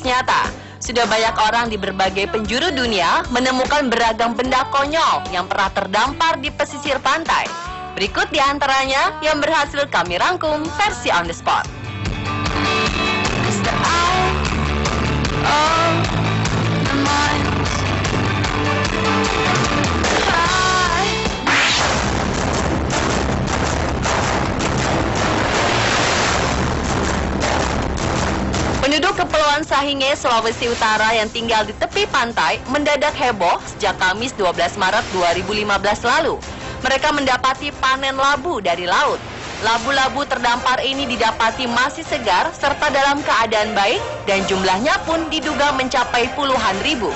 nyata. Sudah banyak orang di berbagai penjuru dunia menemukan beragam benda konyol yang pernah terdampar di pesisir pantai. Berikut di antaranya yang berhasil kami rangkum versi on the spot. Penduduk Kepulauan Sahinge, Sulawesi Utara yang tinggal di tepi pantai mendadak heboh sejak Kamis 12 Maret 2015 lalu. Mereka mendapati panen labu dari laut. Labu-labu terdampar ini didapati masih segar serta dalam keadaan baik dan jumlahnya pun diduga mencapai puluhan ribu.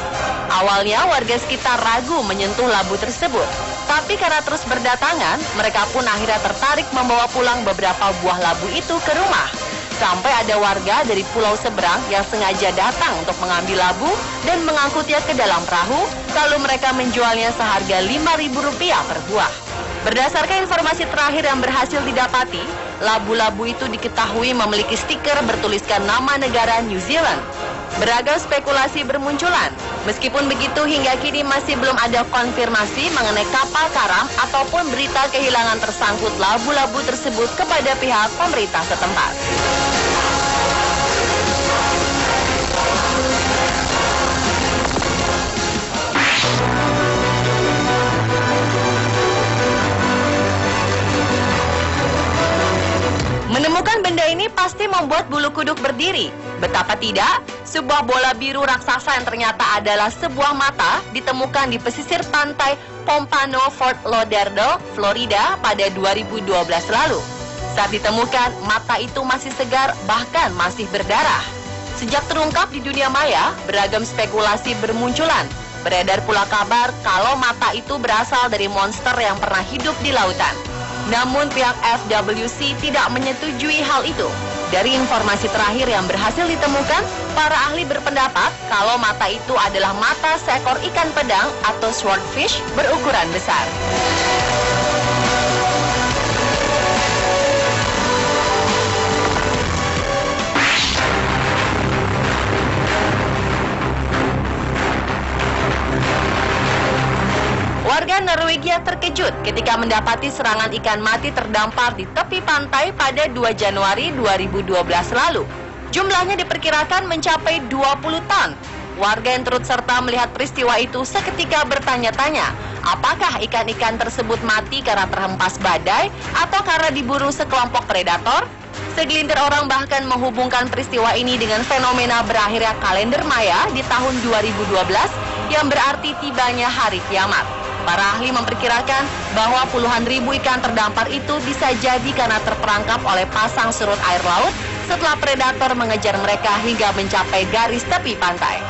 Awalnya warga sekitar ragu menyentuh labu tersebut. Tapi karena terus berdatangan, mereka pun akhirnya tertarik membawa pulang beberapa buah labu itu ke rumah. Sampai ada warga dari pulau seberang yang sengaja datang untuk mengambil labu dan mengangkutnya ke dalam perahu, lalu mereka menjualnya seharga Rp5.000 per buah. Berdasarkan informasi terakhir yang berhasil didapati, labu-labu itu diketahui memiliki stiker bertuliskan nama negara New Zealand. Beragam spekulasi bermunculan. Meskipun begitu, hingga kini masih belum ada konfirmasi mengenai kapal karam ataupun berita kehilangan tersangkut labu-labu tersebut kepada pihak pemerintah setempat. Menemukan benda ini pasti membuat bulu kuduk berdiri. Betapa tidak, sebuah bola biru raksasa yang ternyata adalah sebuah mata ditemukan di pesisir pantai Pompano, Fort Lauderdale, Florida pada 2012 lalu. Saat ditemukan, mata itu masih segar, bahkan masih berdarah. Sejak terungkap di dunia maya, beragam spekulasi bermunculan. Beredar pula kabar kalau mata itu berasal dari monster yang pernah hidup di lautan. Namun pihak FWC tidak menyetujui hal itu. Dari informasi terakhir yang berhasil ditemukan, para ahli berpendapat kalau mata itu adalah mata seekor ikan pedang atau swordfish berukuran besar. Warga Norwegia terkejut ketika mendapati serangan ikan mati terdampar di tepi pantai pada 2 Januari 2012 lalu. Jumlahnya diperkirakan mencapai 20 ton. Warga yang turut serta melihat peristiwa itu seketika bertanya-tanya, apakah ikan-ikan tersebut mati karena terhempas badai atau karena diburu sekelompok predator? Segelintir orang bahkan menghubungkan peristiwa ini dengan fenomena berakhirnya kalender Maya di tahun 2012 yang berarti tibanya hari kiamat. Para ahli memperkirakan bahwa puluhan ribu ikan terdampar itu bisa jadi karena terperangkap oleh pasang surut air laut setelah predator mengejar mereka hingga mencapai garis tepi pantai.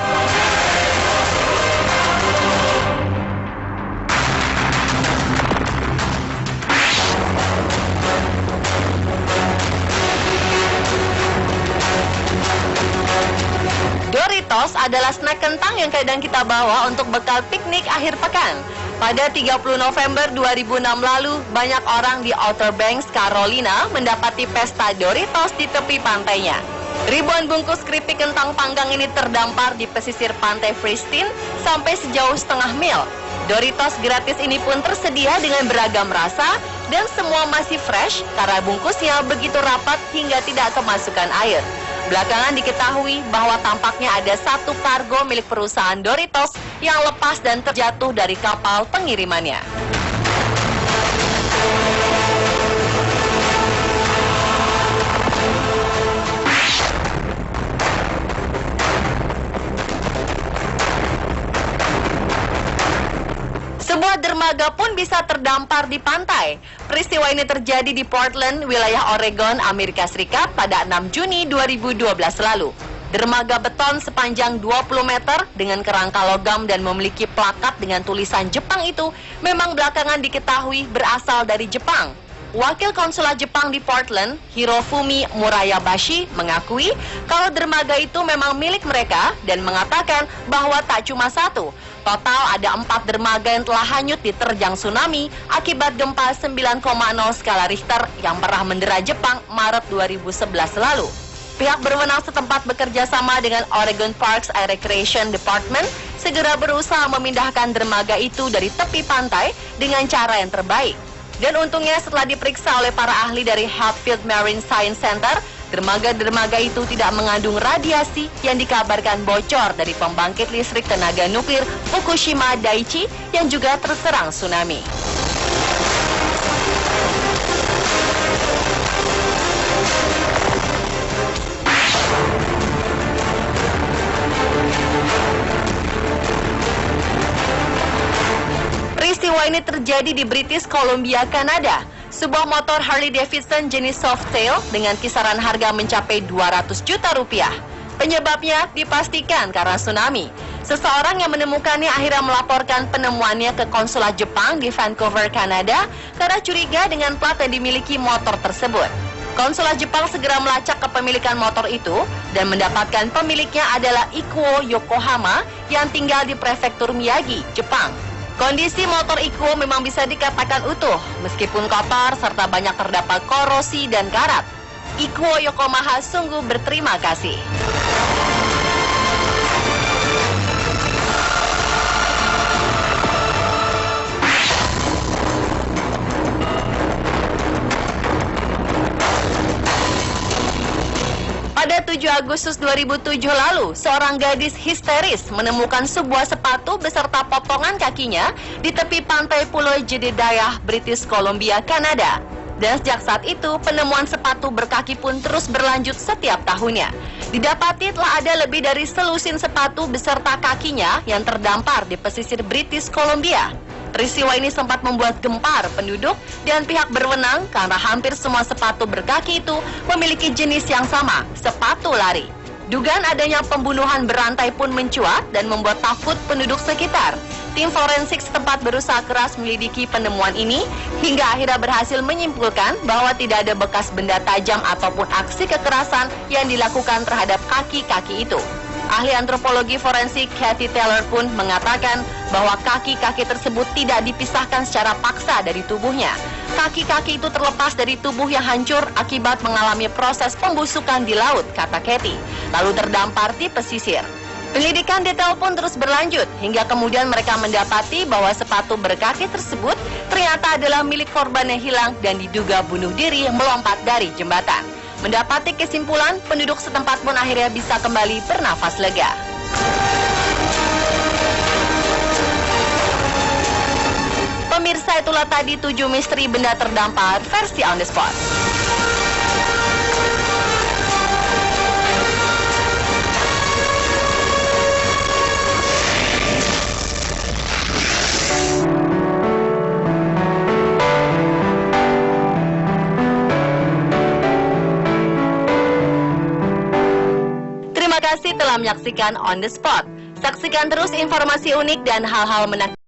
Doritos adalah snack kentang yang kadang kita bawa untuk bekal piknik akhir pekan. Pada 30 November 2006 lalu, banyak orang di Outer Banks, Carolina mendapati pesta Doritos di tepi pantainya. Ribuan bungkus keripik kentang panggang ini terdampar di pesisir pantai Pristine sampai sejauh setengah mil. Doritos gratis ini pun tersedia dengan beragam rasa dan semua masih fresh karena bungkusnya begitu rapat hingga tidak kemasukan air. Belakangan diketahui bahwa tampaknya ada satu kargo milik perusahaan Doritos yang lepas dan terjatuh dari kapal pengirimannya. Sebuah dermaga pun bisa terdampar di pantai. Peristiwa ini terjadi di Portland, wilayah Oregon, Amerika Serikat pada 6 Juni 2012 lalu. Dermaga beton sepanjang 20 meter dengan kerangka logam dan memiliki plakat dengan tulisan Jepang itu memang belakangan diketahui berasal dari Jepang. Wakil Konsulat Jepang di Portland, Hirofumi Murayabashi, mengakui kalau dermaga itu memang milik mereka dan mengatakan bahwa tak cuma satu. Total ada 4 dermaga yang telah hanyut diterjang tsunami akibat gempa 9,0 skala Richter yang pernah mendera Jepang Maret 2011 lalu. Pihak berwenang setempat bekerja sama dengan Oregon Parks and Recreation Department segera berusaha memindahkan dermaga itu dari tepi pantai dengan cara yang terbaik. Dan untungnya setelah diperiksa oleh para ahli dari Hatfield Marine Science Center, dermaga-dermaga itu tidak mengandung radiasi yang dikabarkan bocor dari pembangkit listrik tenaga nuklir Fukushima Daiichi yang juga terserang tsunami. Peristiwa ini terjadi di British Columbia, Kanada. Sebuah motor Harley Davidson jenis Softail dengan kisaran harga mencapai 200 juta rupiah. Penyebabnya dipastikan karena tsunami. Seseorang yang menemukannya akhirnya melaporkan penemuannya ke konsulat Jepang di Vancouver, Kanada karena curiga dengan plat yang dimiliki motor tersebut. Konsulat Jepang segera melacak kepemilikan motor itu dan mendapatkan pemiliknya adalah Ikuo Yokohama yang tinggal di prefektur Miyagi, Jepang. Kondisi motor Ikuo memang bisa dikatakan utuh, meskipun kotor serta banyak terdapat korosi dan karat. Ikuo Yokohama sungguh berterima kasih. Pada 7 Agustus 2007 lalu, seorang gadis histeris menemukan sebuah sepatu beserta potongan kakinya di tepi pantai Pulau Jedediah, British Columbia, Kanada. Dan sejak saat itu, penemuan sepatu berkaki pun terus berlanjut setiap tahunnya. Didapati telah ada lebih dari selusin sepatu beserta kakinya yang terdampar di pesisir British Columbia. Peristiwa ini sempat membuat gempar penduduk dan pihak berwenang karena hampir semua sepatu berkaki itu memiliki jenis yang sama, sepatu lari. Dugaan adanya pembunuhan berantai pun mencuat dan membuat takut penduduk sekitar. Tim forensik setempat berusaha keras menyelidiki penemuan ini hingga akhirnya berhasil menyimpulkan bahwa tidak ada bekas benda tajam ataupun aksi kekerasan yang dilakukan terhadap kaki-kaki itu. Ahli antropologi forensik Kathy Taylor pun mengatakan bahwa kaki-kaki tersebut tidak dipisahkan secara paksa dari tubuhnya. Kaki-kaki itu terlepas dari tubuh yang hancur akibat mengalami proses pembusukan di laut, kata Kathy, lalu terdampar di pesisir. Penyelidikan detail pun terus berlanjut hingga kemudian mereka mendapati bahwa sepatu berkaki tersebut ternyata adalah milik korban yang hilang dan diduga bunuh diri melompat dari jembatan. Mendapati kesimpulan, penduduk setempat pun akhirnya bisa kembali bernafas lega. Pemirsa, itulah tadi 7 misteri benda terdampar versi On The Spot. Terima kasih telah menyaksikan On The Spot. Saksikan terus informasi unik dan hal-hal menarik